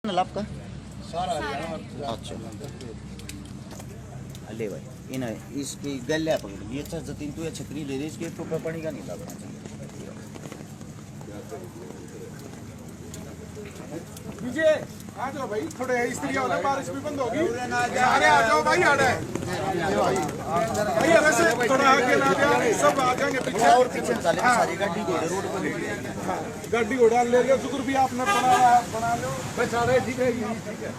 आपका सारा हरियाणा। अच्छा ले भाई इन इसकी गल्या पकड़ ये अच्छा जतीन तू ये छतरी ले रही इसके ऊपर पानी का नहीं लगना चाहिए। विजय आ जाओ भाई, थोड़े स्त्री वाला बारिश भी बंद होगी। अरे आ जाओ भाई, आ रहे भैया वैसे थोड़ा आगे ना जाओ, सब आ जाएंगे पीछे और पीछे चले सारी गाड़ी घोड़े रोड पर लेके गाड़ी घोड़ा ले लियो, शुक्र भी आपने बना लो बस। आ रहे ठीक है, ठीक है।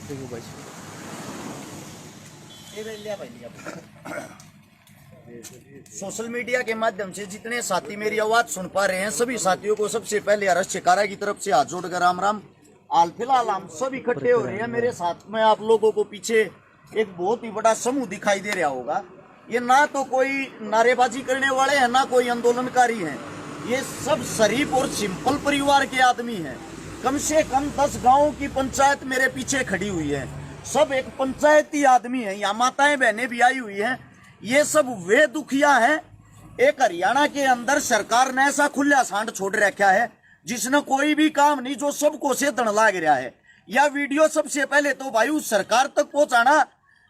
देखो भाई सोशल मीडिया के माध्यम से जितने साथी मेरी आवाज सुन पा रहे हैं सभी साथियों को सबसे पहले अरश शिकारा की तरफ से हाथ जोड़कर राम राम। हाल फिलहाल हम सब इकट्ठे हो रहे हैं। मेरे साथ में आप लोगों को पीछे एक बहुत ही बड़ा समूह दिखाई दे रहा होगा। ये ना तो कोई नारेबाजी करने वाले हैं ना कोई आंदोलनकारी हैं। ये सब शरीफ और सिंपल परिवार के आदमी हैं। कम से कम 10 गांवों की पंचायत मेरे पीछे खड़ी हुई है। सब एक पंचायती आदमी है। यहाँ माताएं बहनें भी आई हुई हैं। ये सब वे दुखिया हैं। एक हरियाणा के अंदर सरकार ने ऐसा खुला सांड छोड़ रखा है जिसने कोई भी काम नहीं, जो सबको से दण लाग रहा है। यह वीडियो सबसे पहले तो भाई उस सरकार तक पहुंचाना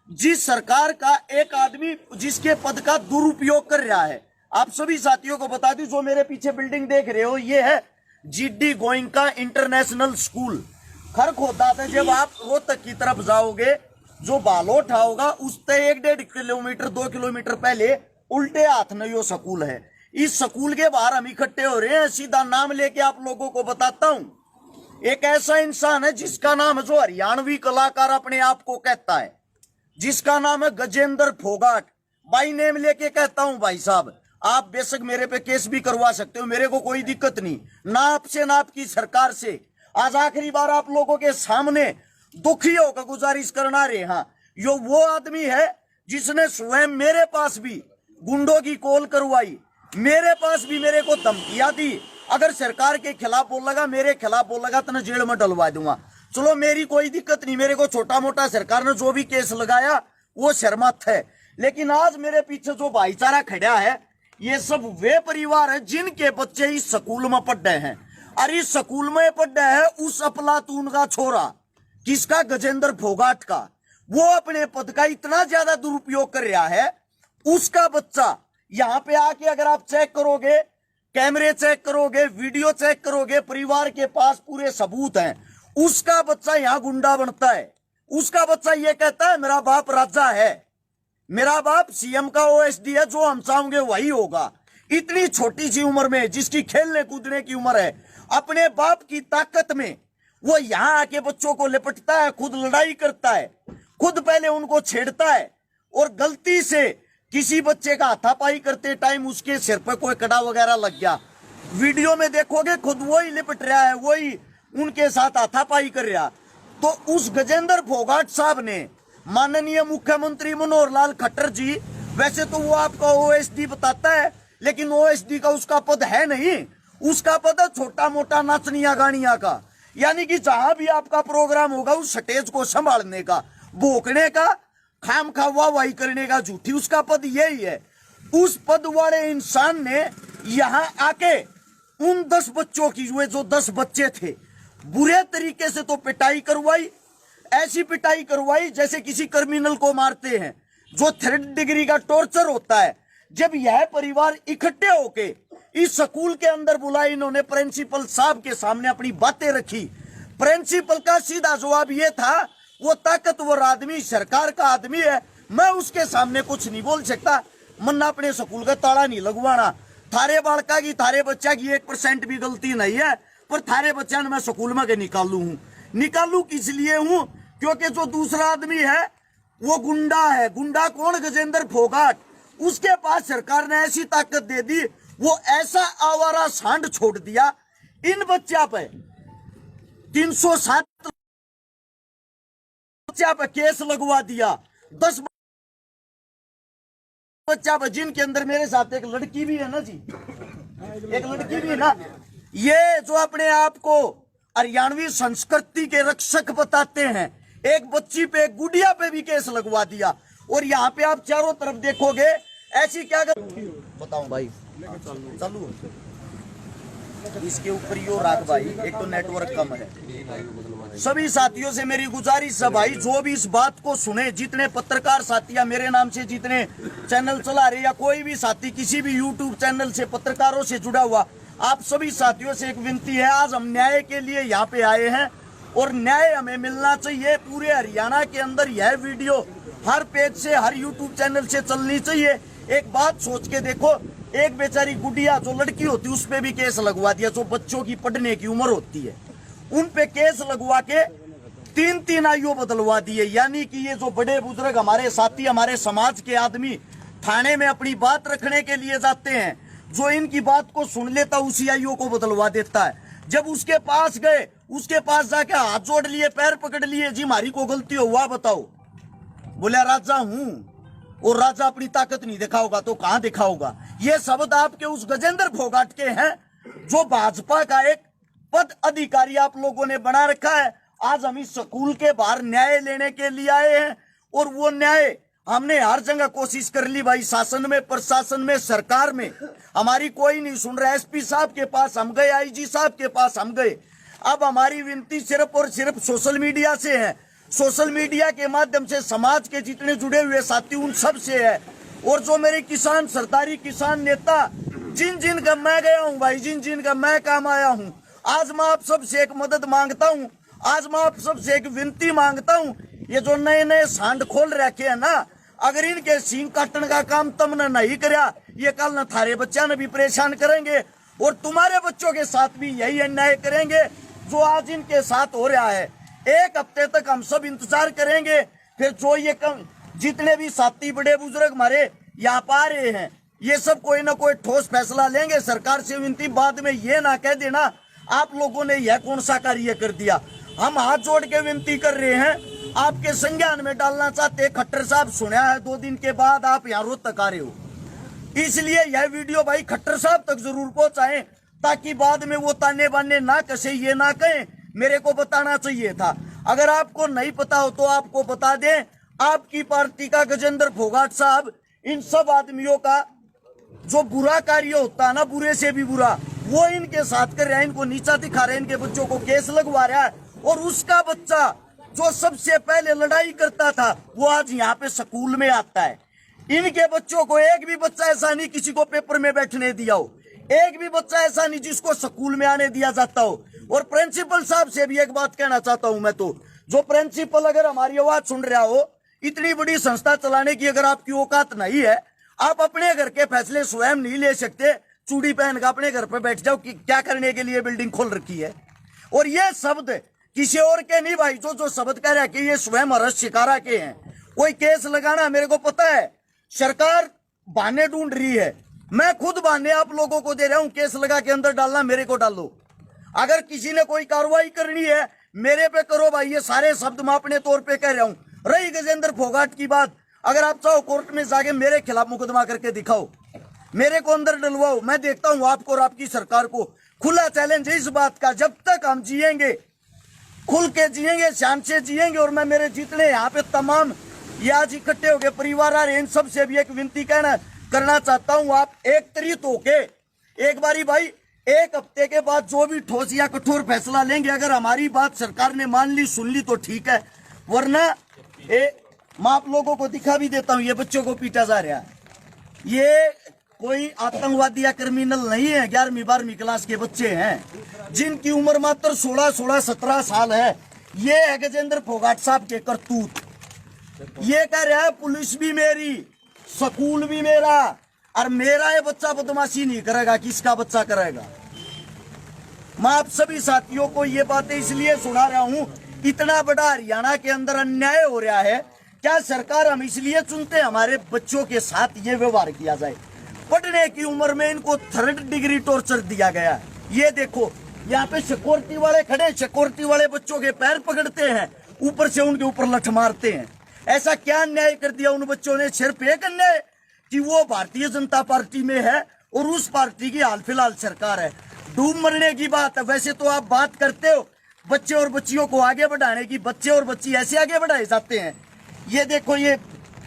जिस सरकार का एक आदमी जिसके पद का दुरुपयोग कर रहा है। आप सभी साथियों को बता दूं, जो मेरे पीछे बिल्डिंग देख रहे हो ये है GD Goenka international school. Kharkhoda से जब आप रोहतक की तरफ जाओगे, जो बालोट होगा उससे 1-1.5 किलोमीटर 2 किलोमीटर पहले उल्टे हाथ में यो स्कूल है। इस स्कूल के बाहर हम इकट्ठे हो रहे हैं। सीधा नाम लेके आप लोगों को बताता हूं। एक ऐसा इंसान है जिसका नाम है, जो हरियाणवी कलाकार अपने आप को कहता है, जिसका नाम है गजेंद्र फोगाट। बाई नेम लेके कहता हूं भाई साहब, आप बेशक मेरे पे केस भी करवा सकते हो, मेरे को कोई दिक्कत नहीं, ना आपसे ना आपकी सरकार से। आज आखिरी बार आप लोगों के सामने दुखी होकर गुजारिश करना रहे। हाँ, यो वो आदमी है जिसने स्वयं मेरे पास भी गुंडों की कॉल करवाई, मेरे पास भी मेरे को धमकियां दी। अगर सरकार के खिलाफ बोलेगा, मेरे खिलाफ बोलेगा तो जेल में डलवा दूंगा। चलो मेरी कोई दिक्कत नहीं, मेरे को छोटा मोटा सरकार ने जो भी केस लगाया वो शर्मत है। लेकिन आज मेरे पीछे जो भाईचारा खड़ा है, ये सब वे परिवार है जिनके बच्चे इस स्कूल में पढ़ रहे हैं। और इस स्कूल में पढ़ रहे हैं उस अफलातून का छोरा, किसका, गजेंद्र फोगाट का। वो अपने पद का इतना ज्यादा दुरुपयोग कर रहा है। उसका बच्चा यहाँ पे आके अगर आप चेक करोगे, कैमरे चेक करोगे, वीडियो चेक करोगे, परिवार के पास पूरे सबूत हैं। उसका बच्चा यहाँ गुंडा बनता है। उसका बच्चा ये कहता है मेरा बाप राजा है, मेरा बाप सीएम का ओएसडी है, जो हम चाहेंगे वही होगा। इतनी छोटी सी उम्र में, जिसकी खेलने कूदने की उम्र है, अपने बाप की ताकत में वो यहां आके बच्चों को लिपटता है, खुद लड़ाई करता है, खुद पहले उनको छेड़ता है। और गलती से किसी बच्चे का हाथापाई करते टाइम उसके सिर पर कोई कड़ा वगैरह लग गया, वीडियो में देखोगे खुद वही लिपट रहा है, वही उनके साथ हाथापाई कर रहा। तो उस गजेंद्र फोगाट साहब ने, माननीय मुख्यमंत्री मनोहर लाल खट्टर जी, वैसे तो वो आपका ओएसडी बताता है, लेकिन ओएसडी का उसका पद है नहीं। उसका पद है छोटा मोटा नाचनिया गानिया का। यानी कि जहां भी आपका प्रोग्राम होगा उस स्टेज को संभालने का, भोंकने का, खाम खा वाहवाही करने का, झूठी, उसका पद यही है। उस पद वाले इंसान ने यहां आके उन 10 बच्चों की, जो 10 बच्चे थे, बुरे तरीके से तो पिटाई करवाई। ऐसी पिटाई करवाई जैसे किसी क्रिमिनल को मारते हैं, जो 3rd डिग्री का टॉर्चर होता है। जब यह परिवार इकट्ठे होके इस स्कूल के अंदर बुलाए, इन्होंने प्रिंसिपल साहब के सामने अपनी बातें रखी। प्रिंसिपल का सीधा जवाब ये था, वो ताकतवर आदमी सरकार का आदमी है, मैं उसके सामने कुछ नहीं बोल सकता, मन्ना अपने स्कूल का ताला नहीं लगवाना। थारे बालका की, थारे बच्चा की 1% भी गलती नहीं है, पर थारे बच्चा ने मैं स्कूल में निकालू हूं। निकालू किस लिए हूं? क्योंकि जो दूसरा आदमी है वो गुंडा है। गुंडा कौन? गजेंद्र फोगाट। उसके पास सरकार ने ऐसी ताकत दे दी, वो ऐसा आवारा सांड छोड़ दिया। इन बच्चा पे 307 बच्चा पे केस लगवा दिया। 10 बच्चा बजिन के अंदर मेरे साथ एक लड़की भी है ना जी, एक लड़की भी है ना। ये जो अपने आप को हरियाणवी संस्कृति के रक्षक बताते हैं, एक बच्ची पे, एक गुड़िया पे भी केस लगवा दिया। और यहाँ पे आप चारों तरफ देखोगे ऐसी क्या बताऊं भाई, चालू इसके ऊपर यो राख भाई, एक तो नेटवर्क कम है। सभी साथियों से मेरी गुजारिश है भाई, जो भी इस बात को सुने, जितने पत्रकार साथी या मेरे नाम से जितने चैनल चला रहे या कोई भी साथी किसी भी यूट्यूब चैनल से पत्रकारों से जुड़ा हुआ, आप सभी साथियों से एक विनती है, आज हम न्याय के लिए यहाँ पे आए हैं और न्याय हमें मिलना चाहिए। पूरे हरियाणा के अंदर यह वीडियो हर पेज से, हर यूट्यूब चैनल से चलनी चाहिए। एक बात सोच के देखो, एक बेचारी गुड़िया जो लड़की होती है उस पे भी केस लगवा दिया, जो बच्चों की पढ़ने की उम्र होती है उन पे केस लगवा के 3-3 आयु बदलवा दिए। यानी कि ये जो बड़े बुजुर्ग हमारे साथी, हमारे समाज के आदमी थाने में अपनी बात रखने के लिए जाते हैं, जो इनकी बात को सुन लेता उसी आयु को बदलवा देता है। जब उसके पास गए, उसके पास जाके हाथ जोड़ लिए, पैर पकड़ लिए, जी हमारी को गलती हुआ बताओ। बोले राजा हूं, और राजा अपनी ताकत नहीं दिखाओगा तो कहां दिखाओगा। ये शब्द आपके उस गजेंद्र फोगाट के हैं जो भाजपा का एक पद अधिकारी आप लोगों ने बना रखा है। आज हम इस स्कूल के बाहर न्याय लेने के लिए आए हैं और वो न्याय हमने हर जगह कोशिश कर ली भाई, शासन में, प्रशासन में, सरकार में, हमारी कोई नहीं सुन रहा। एसपी साहब के पास हम गए, आईजी साहब के पास हम गए। अब हमारी विनती सिर्फ और सिर्फ सोशल मीडिया से है, सोशल मीडिया के माध्यम से समाज के जितने जुड़े हुए साथी उन सब से है। और जो मेरे किसान, सरदारी किसान नेता, जिन जिन का मैं गया हूँ भाई, जिन जिन का मैं काम आया हूँ, आज मैं आप सबसे एक मदद मांगता हूँ, आज मैं आप सबसे एक विनती मांगता हूँ। ये जो नए नए सांड खोल रखे हैं ना, अगर इनके सींग काटने का काम तुमने नहीं कराया, ये कल न थारे बच्चा ने भी परेशान करेंगे और तुम्हारे बच्चों के साथ भी यही अन्याय करेंगे जो आज इनके साथ हो रहा है। एक हफ्ते तक हम सब इंतजार करेंगे, फिर जो ये जितने भी साथी बड़े बुजुर्ग हमारे यहाँ पा रहे हैं, ये सब कोई ना कोई ठोस फैसला लेंगे। सरकार से विनती, बाद में ये ना कह देना आप लोगों ने यह कौन सा कार्य कर दिया। हम हाथ जोड़ के विनती कर रहे हैं, आपके संज्ञान में डालना चाहते। खट्टर साहब सुना है 2 दिन के बाद आप यहाँ रोज तक आ रहे हो, इसलिए यह वीडियो भाई खट्टर साहब तक जरूर पहुंचाएं, ताकि बाद में वो ताने बाने ना कसे, ये ना कहें मेरे को बताना चाहिए था। अगर आपको नहीं पता हो तो आपको बता दें, आपकी पार्टी का गजेंद्र फोगाट साहब इन सब आदमियों का जो बुरा कार्य होता है ना, बुरे से भी बुरा, वो इनके साथ कर रहा है, इनको नीचा दिखा रहे हैं, इनके बच्चों को केस लगवा रहा है। और उसका बच्चा जो सबसे पहले लड़ाई करता था वो आज यहाँ पे स्कूल में आता है। इनके बच्चों को एक भी बच्चा ऐसा नहीं किसी को पेपर में बैठने दिया हो, एक भी बच्चा ऐसा नहीं जिसको स्कूल में आने दिया जाता हो। और प्रिंसिपल साहब से भी एक बात कहना चाहता हूं मैं, तो जो प्रिंसिपल अगर हमारी आवाज सुन रहा हो, इतनी बड़ी संस्था चलाने की अगर आपकी औकात नहीं है, आप अपने घर के फैसले स्वयं नहीं ले सकते, चूड़ी पहन कर अपने घर पे बैठ जाओ कि क्या करने के लिए बिल्डिंग खोल रखी है। और ये शब्द किसी और के नहीं भाई, जो शब्द कह रहा है कि ये स्वयं हर्ष शिकारा के हैं। कोई केस लगाना मेरे को पता है, सरकार बहाने ढूंढ रही है, मैं खुद बहाने आप लोगों को दे रहा हूं। केस लगा के अंदर डालना मेरे को डालो, अगर किसी ने कोई कार्रवाई करनी है मेरे पे करो भाई। ये सारे शब्द मैं अपने तौर पे कह रहा हूं। रही गजेंद्र फोगाट की बात, अगर आप चाहो कोर्ट में जाके मेरे खिलाफ मुकदमा करके दिखाओ, मेरे को अंदर डलवाओ, मैं देखता हूं आपको और आपकी सरकार को। खुला चैलेंज है इस बात का, जब तक हम जिएंगे, खुल के जिएंगे, शान से जिएंगे। और मैं मेरे जितने यहाँ पे तमाम ये आज इकट्ठे हो गए परिवार आ रहे हैं, इन सब से भी एक विनती करना चाहता हूँ, आप एक तरीत होके एक बारी भाई, एक हफ्ते के बाद जो भी ठोस या कठोर फैसला लेंगे, अगर हमारी बात सरकार ने मान ली, सुन ली तो ठीक है, वरना मैं आप लोगों को दिखा भी देता हूँ। ये बच्चों को पीटा जा रहा है, ये कोई आतंकवादी या क्रिमिनल नहीं है, 11वीं 12वीं क्लास के बच्चे हैं जिनकी उम्र मात्र 16, 17 साल है। ये है गजेंद्र फोगाट साहब के करतूत। ये कह रहा है पुलिस भी मेरी, स्कूल भी मेरा, और मेरा ये बच्चा बदमाशी नहीं करेगा, किसका बच्चा करेगा। मैं आप सभी साथियों को ये बातें इसलिए सुना रहा हूं, इतना बड़ा हरियाणा के अंदर अन्याय हो रहा है। क्या सरकार हम इसलिए चुनते हमारे बच्चों के साथ ये व्यवहार किया जाए। पढ़ने की उम्र में इनको 3rd डिग्री टॉर्चर दिया गया। ये देखो यहाँ पे सिक्योरिटी वाले खड़े, सिक्योरिटी वाले बच्चों के पैर पकड़ते हैं, ऊपर से उनके ऊपर लठ मारते हैं। ऐसा क्या अन्याय कर दिया उन बच्चों ने। सिर्फ एक अन्याय कि वो भारतीय जनता पार्टी में है और उस पार्टी की हाल फिलहाल सरकार है। डूब मरने की बात है। वैसे तो आप बात करते हो बच्चे और बच्चियों को आगे बढ़ाने की, बच्चे और बच्ची ऐसे आगे बढ़ाए जाते हैं। ये देखो, ये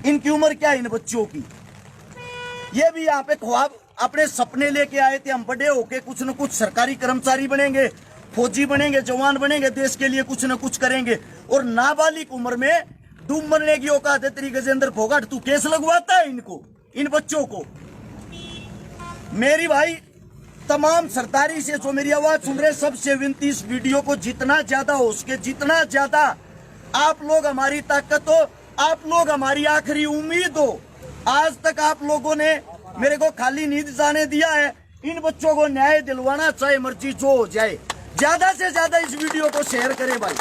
इनकी उम्र क्या है इन बच्चों की। ये भी यहाँ पे ख्वाब अपने सपने लेके आए थे, हम बड़े होके कुछ न कुछ सरकारी कर्मचारी बनेंगे, फौजी बनेंगे, जवान बनेंगे, देश के लिए कुछ न कुछ करेंगे। और नाबालिग उम्र में डूब मरने की औकात है तेरी गजेंद्र फोगाट। तू केस लगवाता है इनको, इन बच्चों को। मेरी भाई तमाम सरदारी से जो मेरी आवाज सुन रहे, सबसे विनती, इस वीडियो को जितना ज्यादा हो सके, जितना ज्यादा आप लोग हमारी ताकत हो, आप लोग हमारी आखिरी उम्मीद हो। आज तक आप लोगों ने मेरे को खाली नींद जाने दिया है। इन बच्चों को न्याय दिलवाना, चाहे मर्जी जो हो जाए। ज्यादा से ज्यादा इस वीडियो को शेयर करें भाई।